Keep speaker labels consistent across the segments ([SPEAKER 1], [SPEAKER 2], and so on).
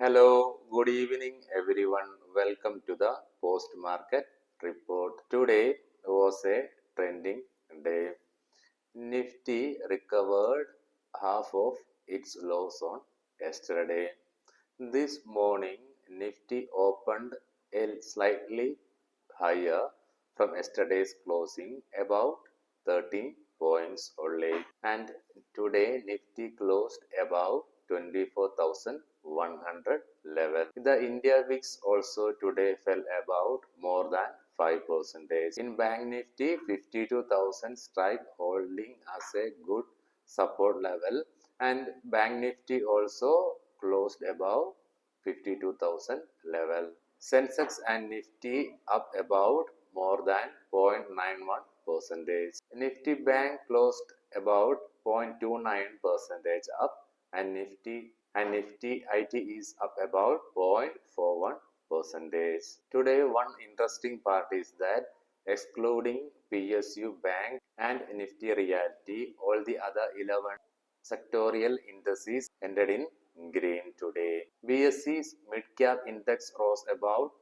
[SPEAKER 1] Hello, good evening everyone. Welcome to the post market report. Today was a trending day. Nifty recovered half of its loss on yesterday. This morning, Nifty opened a slightly higher from yesterday's closing, about 13 points only. And today, Nifty closed above 24,100 level. The India VIX also today fell about more than 5%. In Bank Nifty, 52,000 strike holding as a good support level, and Bank Nifty also closed above 52,000 level. Sensex and Nifty up about more than 0.91%. Nifty Bank closed about 0.29% up, and Nifty IT is up about 0.41%. Today, one interesting part is that excluding PSU Bank and Nifty Realty, all the other 11 sectorial indices ended in green today. BSE's mid-cap index rose about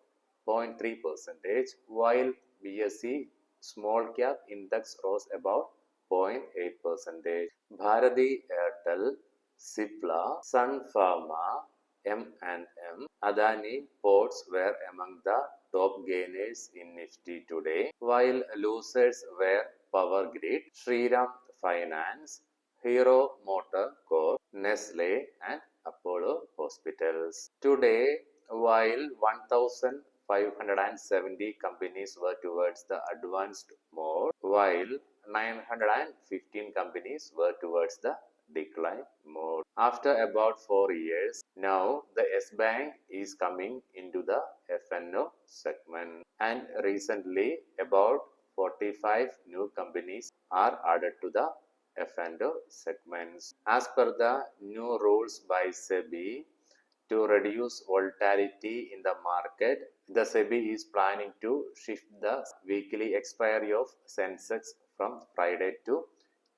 [SPEAKER 1] 0.3%, while BSE small cap index rose about 0.8%. Bharati Airtel, Cipla, Sun Pharma, M&M, Adani Ports were among the top gainers in Nifty today, while losers were Power Grid, Shriram Finance, Hero Motor Corp, Nestle, and Apollo Hospitals. Today, while 1,570 companies were towards the advanced mode, while 915 companies were towards the decline mode. After about 4 years, now the S-Bank is coming into the F&O segment, and recently about 45 new companies are added to the F&O segments. As per the new rules by SEBI, to reduce volatility in the market, the SEBI is planning to shift the weekly expiry of Sensex from Friday to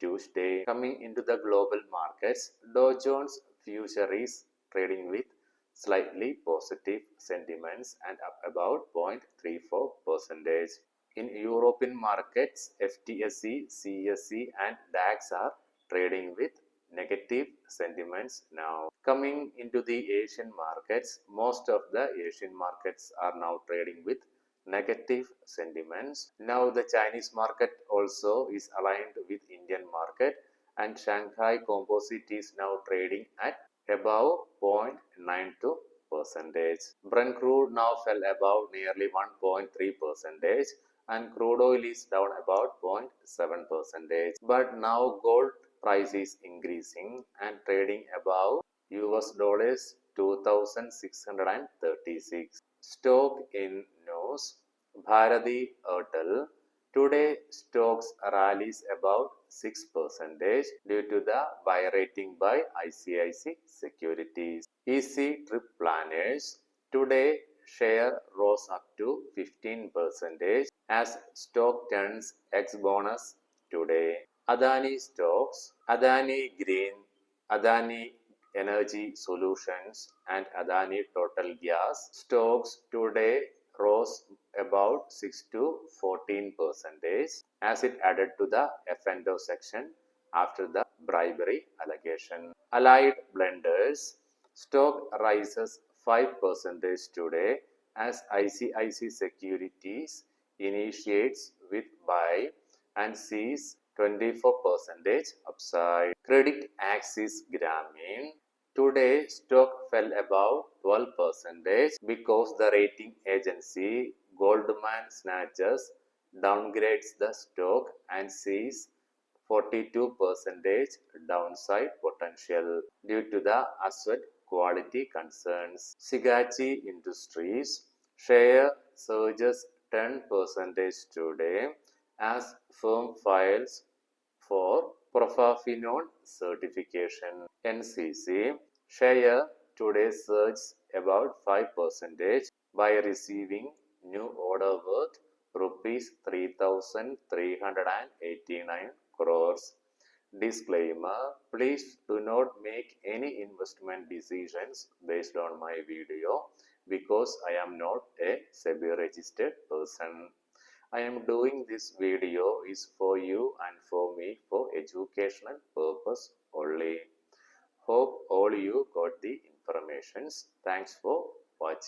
[SPEAKER 1] Tuesday. Coming into the global markets, Dow Jones Future is trading with slightly positive sentiments and up about 0.34%. In European markets, FTSE, CSE and DAX are trading with negative sentiments now. Coming into the Asian markets, most of the Asian markets are now trading with negative sentiments. Now the Chinese market also is aligned with Indian market, and Shanghai Composite is now trading at above 0.92%. Brent crude now fell above nearly 1.3%, and crude oil is down about 0.7%. But now gold price is increasing and trading above US dollars 2,636. Stock in news, Bharati Airtel. Today stocks rallies about 6% due to the buy rating by ICICI Securities. Easy Trip Planners. Today share rose up to 15% as stock turns ex bonus today. Adani stocks, Adani Green, Adani Energy Solutions and Adani Total Gas stocks today rose about 6 to 14% as it added to the F&O section after the bribery allegation. Allied Blenders stock rises 5% today as ICICI Securities initiates with buy and sees 24% upside. Credit Axis Grameen. Today stock fell about 12% because the rating agency Goldman Sachs downgrades the stock and sees 42% downside potential due to the asset quality concerns. Shigachi Industries share surges 10% today as firm files for Profafenone certification. NCC share today surged about 5% by receiving new order worth rupees 3,389 crores. Disclaimer: please do not make any investment decisions based on my video because I am not a SEBI registered person. I am doing this video is for you and for me for educational purpose only. Hope all you got the informations. Thanks for watching.